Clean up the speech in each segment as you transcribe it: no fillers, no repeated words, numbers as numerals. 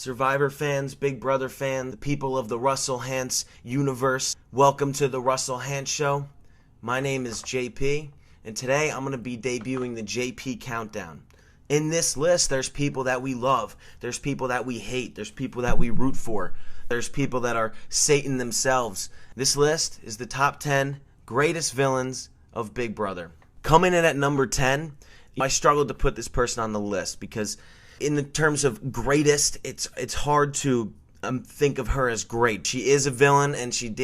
Survivor fans, Big Brother fans, the people of the Russell Hantz universe, welcome to the Russell Hantz Show. My name is JP, and today I'm going to be debuting the JP Countdown. In this list, there's people that we love, there's people that we hate, there's people that we root for, there's people that are Satan themselves. This list is the top 10 greatest villains of Big Brother. Coming in at number 10, I struggled to put this person on the list because in the terms of greatest, it's hard to think of her as great. She is a villain, and she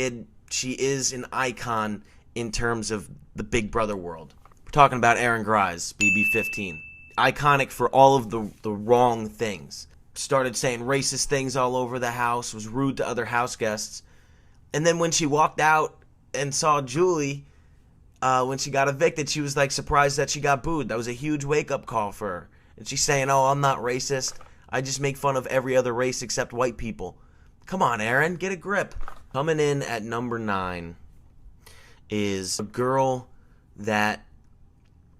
is an icon in terms of the Big Brother world. We're talking about Aaryn Gries, BB15. Iconic for all of the wrong things. Started saying racist things all over the house, was rude to other house guests. And then when she walked out and saw Julie, when she got evicted, she was like surprised that she got booed. That was a huge wake-up call for her. And she's saying, oh, I'm not racist. I just make fun of every other race except white people. Come on, Aaryn, get a grip. Coming in at number 9 is a girl that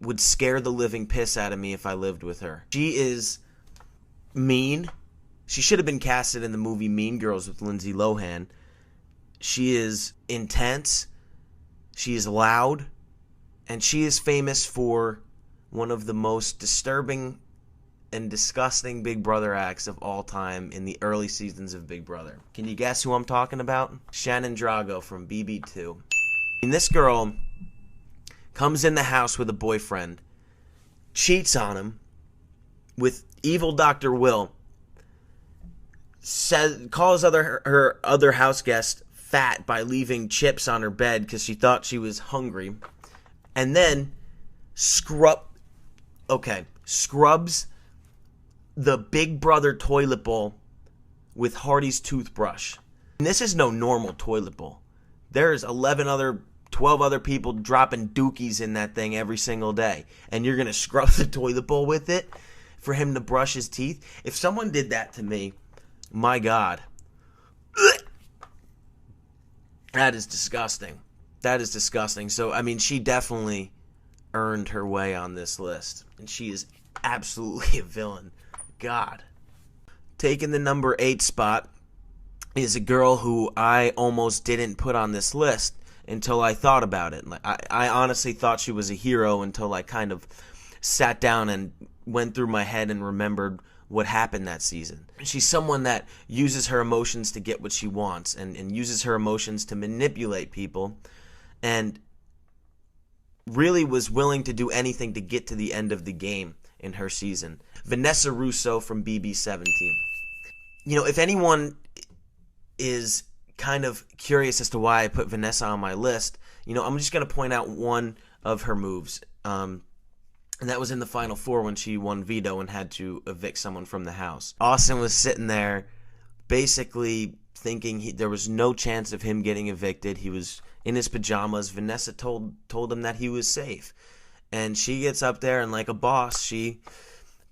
would scare the living piss out of me if I lived with her. She is mean. She should have been casted in the movie Mean Girls with Lindsay Lohan. She is intense. She is loud. And she is famous for one of the most disturbing and disgusting Big Brother acts of all time in the early seasons of Big Brother. Can you guess who I'm talking about? Shannon Dragos from BB2. And this girl comes in the house with a boyfriend, cheats on him with evil Dr. Will, calls her other house guest fat by leaving chips on her bed because she thought she was hungry, and then scrubs the Big Brother toilet bowl with Hardy's toothbrush. And this is no normal toilet bowl. There's 12 other people dropping dookies in that thing every single day. And you're going to scrub the toilet bowl with it for him to brush his teeth? If someone did that to me, my God. That is disgusting. That is disgusting. So, I mean, she definitely earned her way on this list. And she is absolutely a villain. God. Taking the number 8 spot is a girl who I almost didn't put on this list until I thought about it. I honestly thought she was a hero until I kind of sat down and went through my head and remembered what happened that season. She's someone that uses her emotions to get what she wants and uses her emotions to manipulate people and really was willing to do anything to get to the end of the game in her season. Vanessa Rousso from BB17. You know, if anyone is kind of curious as to why I put Vanessa on my list, you know, I'm just going to point out one of her moves. And that was in the Final Four when she won veto and had to evict someone from the house. Austin was sitting there basically thinking there was no chance of him getting evicted. He was in his pajamas. Vanessa told him that he was safe. And she gets up there and like a boss, she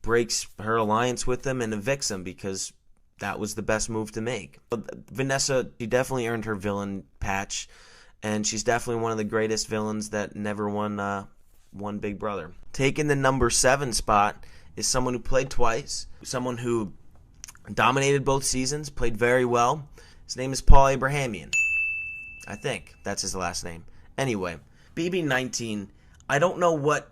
breaks her alliance with him and evicts him because that was the best move to make. But Vanessa, she definitely earned her villain patch, and she's definitely one of the greatest villains that never won Big Brother. Taking the number 7 spot is someone who played twice, someone who dominated both seasons, played very well. His name is Abrahamian. I think that's his last name. Anyway, BB19, I don't know what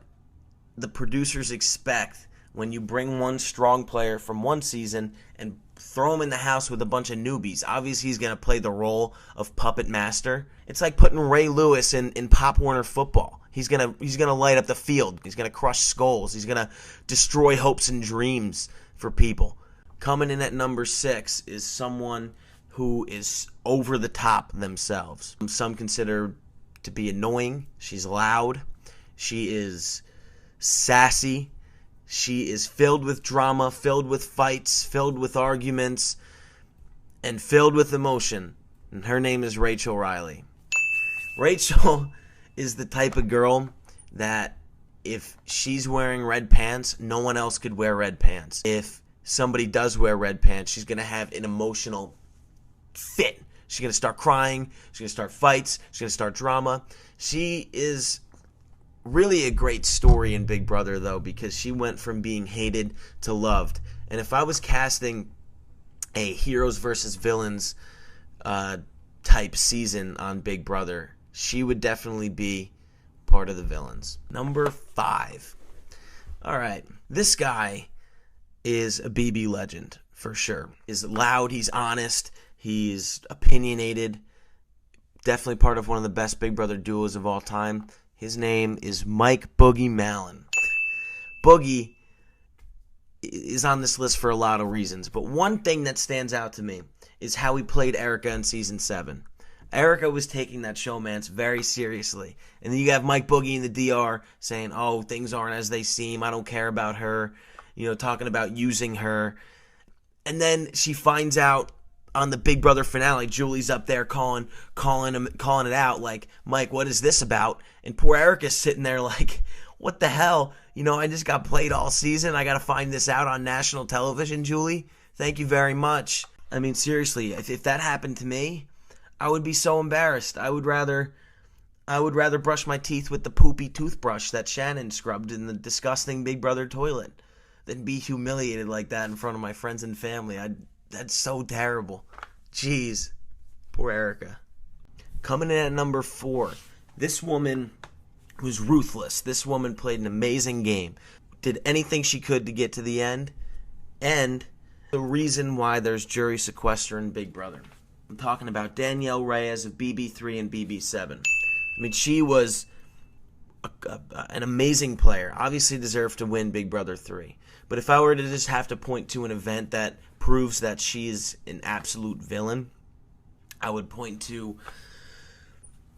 the producers expect when you bring one strong player from one season and throw him in the house with a bunch of newbies. Obviously, he's going to play the role of puppet master. It's like putting Ray Lewis in Pop Warner football. He's gonna light up the field. He's going to crush skulls. He's going to destroy hopes and dreams for people. Coming in at number 6 is someone who is over the top themselves. Some consider to be annoying. She's loud. She is sassy. She is filled with drama, filled with fights, filled with arguments, and filled with emotion. And her name is Reilly. Rachel is the type of girl that if she's wearing red pants, no one else could wear red pants. If somebody does wear red pants, she's going to have an emotional fit. She's going to start crying. She's going to start fights. She's going to start drama. She is really a great story in Big Brother, though, because she went from being hated to loved. And if I was casting a heroes versus villains type season on Big Brother, she would definitely be part of the villains. Number 5. All right, this guy is a BB legend for sure. He's loud, he's honest, he's opinionated. Definitely part of one of the best Big Brother duos of all time. His name is Mike Boogie Mallon. Boogie is on this list for a lot of reasons, but one thing that stands out to me is how he played Erica in Season 7. Erica was taking that showmance very seriously. And then you have Mike Boogie in the DR saying, oh, things aren't as they seem, I don't care about her, talking about using her. And then she finds out on the Big Brother finale, Julie's up there calling it out, like, Mike, what is this about? And poor Erica's sitting there like, what the hell? I just got played all season. I got to find this out on national television, Julie. Thank you very much. I mean, seriously, if that happened to me, I would be so embarrassed. I would rather brush my teeth with the poopy toothbrush that Shannon scrubbed in the disgusting Big Brother toilet than be humiliated like that in front of my friends and family. That's so terrible. Jeez. Poor Erica. Coming in at number 4. This woman was ruthless. This woman played an amazing game. Did anything she could to get to the end. And the reason why there's jury sequester in Big Brother. I'm talking about Danielle Reyes of BB3 and BB7. I mean, she was an amazing player. Obviously deserved to win Big Brother 3. But if I were to just have to point to an event that proves that she's an absolute villain, I would point to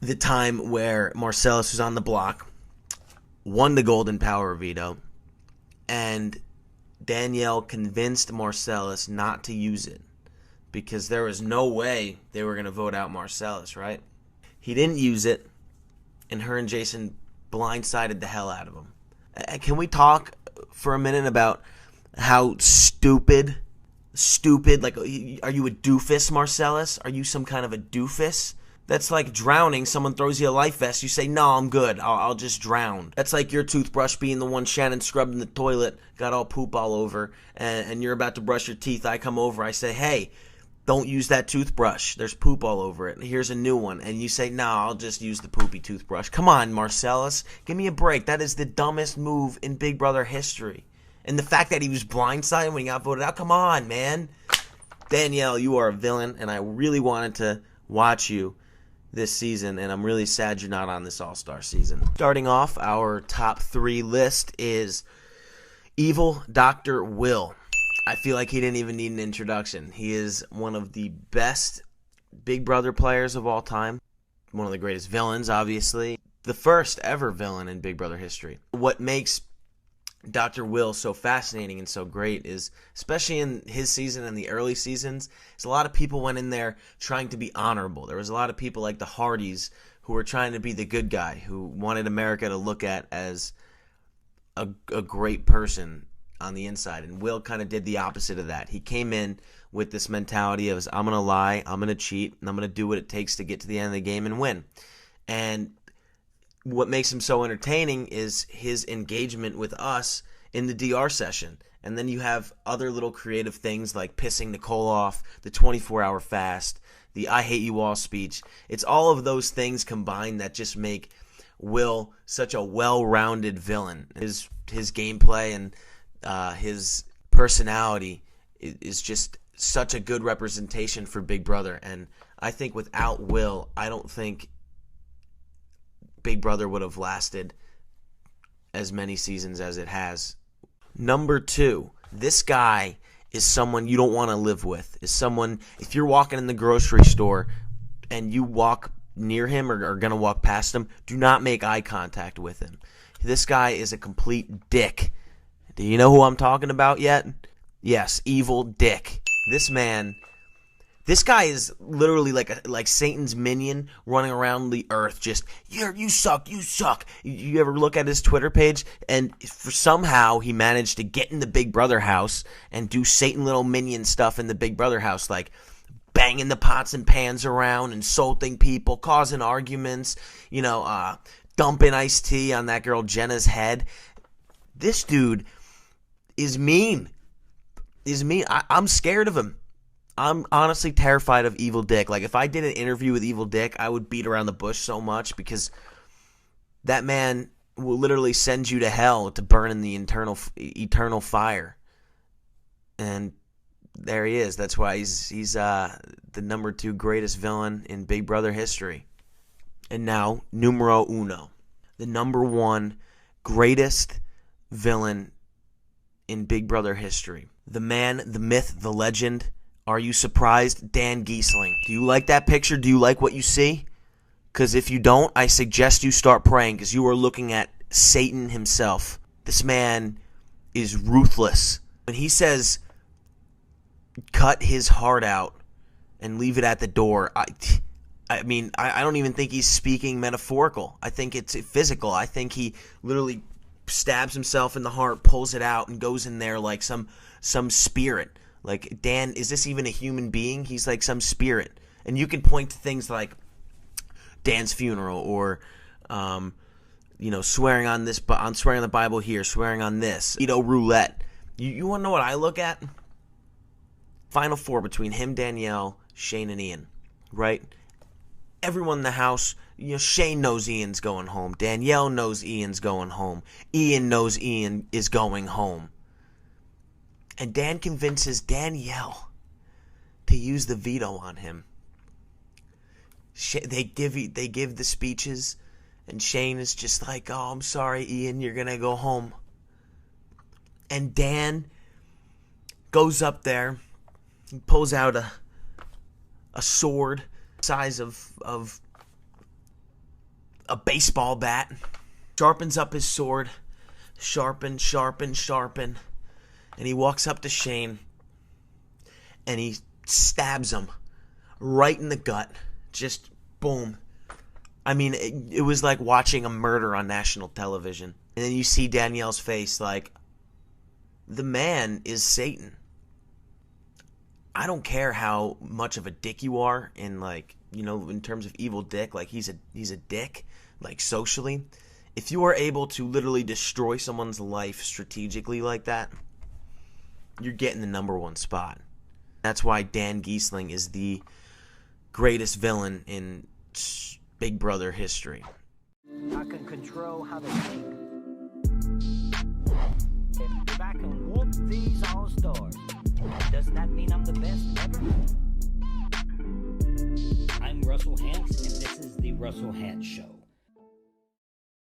the time where Marcellus was on the block, won the Golden Power veto, and Danielle convinced Marcellus not to use it because there was no way they were going to vote out Marcellus, right? He didn't use it, and her and Jason blindsided the hell out of him. Can we talk for a minute about how stupid, like, are you a doofus, Marcellus? Are you some kind of a doofus? That's like drowning. Someone throws you a life vest. You say, no, I'm good. I'll just drown. That's like your toothbrush being the one Shannon scrubbed in the toilet, got all poop all over, and you're about to brush your teeth. I come over. I say, hey, don't use that toothbrush. There's poop all over it. Here's a new one. And you say, no, I'll just use the poopy toothbrush. Come on, Marcellus. Give me a break. That is the dumbest move in Big Brother history. And the fact that he was blindsided when he got voted out, come on, man. Danielle, you are a villain, and I really wanted to watch you this season, and I'm really sad you're not on this All-Star season. Starting off, our top 3 list is Evil Dr. Will. I feel like he didn't even need an introduction. He is one of the best Big Brother players of all time. One of the greatest villains, obviously. The first ever villain in Big Brother history. What makes Dr. Will so fascinating and so great is, especially in his season and the early seasons, is a lot of people went in there trying to be honorable. There was a lot of people like the Hardys who were trying to be the good guy, who wanted America to look at as a great person on the inside. And Will kind of did the opposite of that. He came in with this mentality of, I'm going to lie, I'm going to cheat, and I'm going to do what it takes to get to the end of the game and win. And what makes him so entertaining is his engagement with us in the DR session. And then you have other little creative things like pissing Nicole off, the 24-hour fast, the I hate you all speech. It's all of those things combined that just make Will such a well-rounded villain. His gameplay and his personality is just such a good representation for Big Brother. And I think without Will, I don't think Big Brother would have lasted as many seasons as it has. Number 2, this guy is someone you don't want to live with. Is someone, if you're walking in the grocery store and you walk near him or are going to walk past him, do not make eye contact with him. This guy is a complete dick. Do you know who I'm talking about yet? Yes, Evil Dick. This guy is literally like Satan's minion running around the earth just, you suck, you suck. You ever look at his Twitter page? And somehow he managed to get in the Big Brother house and do Satan little minion stuff in the Big Brother house, like banging the pots and pans around, insulting people, causing arguments, dumping iced tea on that girl Jenna's head. This dude is mean. I'm scared of him. I'm honestly terrified of Evil Dick. Like, if I did an interview with Evil Dick, I would beat around the bush so much, because that man will literally send you to hell to burn in the eternal fire. And there he is. That's why he's the number 2 greatest villain in Big Brother history. And now, numero uno, the number 1 greatest villain in Big Brother history. The man, the myth, the legend. Are you surprised? Dan Gheesling. Do you like that picture? Do you like what you see? Because if you don't, I suggest you start praying, because you are looking at Satan himself. This man is ruthless. When he says, cut his heart out and leave it at the door, I mean, I don't even think he's speaking metaphorical. I think it's physical. I think he literally stabs himself in the heart, pulls it out, and goes in there like some spirit. Like, Dan, is this even a human being? He's like some spirit. And you can point to things like Dan's funeral, or swearing on this, I'm swearing on the Bible here, swearing on this. Roulette. You want to know what I look at? Final 4 between him, Danielle, Shane, and Ian. Right? Everyone in the house, Shane knows Ian's going home. Danielle knows Ian's going home. Ian knows Ian is going home. And Dan convinces Danielle to use the veto on him. They give the speeches, and Shane is just like, oh, I'm sorry, Ian, you're going to go home. And Dan goes up there, he pulls out a sword size of a baseball bat, sharpens up his sword, sharpen, and he walks up to Shane, and he stabs him right in the gut. Just boom. I mean, it was like watching a murder on national television. And then you see Danielle's face, like, the man is Satan. I don't care how much of a dick you are in, like, in terms of Evil Dick, like, he's a dick, like, socially. If you are able to literally destroy someone's life strategically like that, you're getting the number 1 spot. That's why Dan Gheesling is the greatest villain in Big Brother history. I can control how they think. If I can whoop these all-stars, doesn't that mean I'm the best ever? I'm Russell Hantz, and this is the Russell Hantz Show.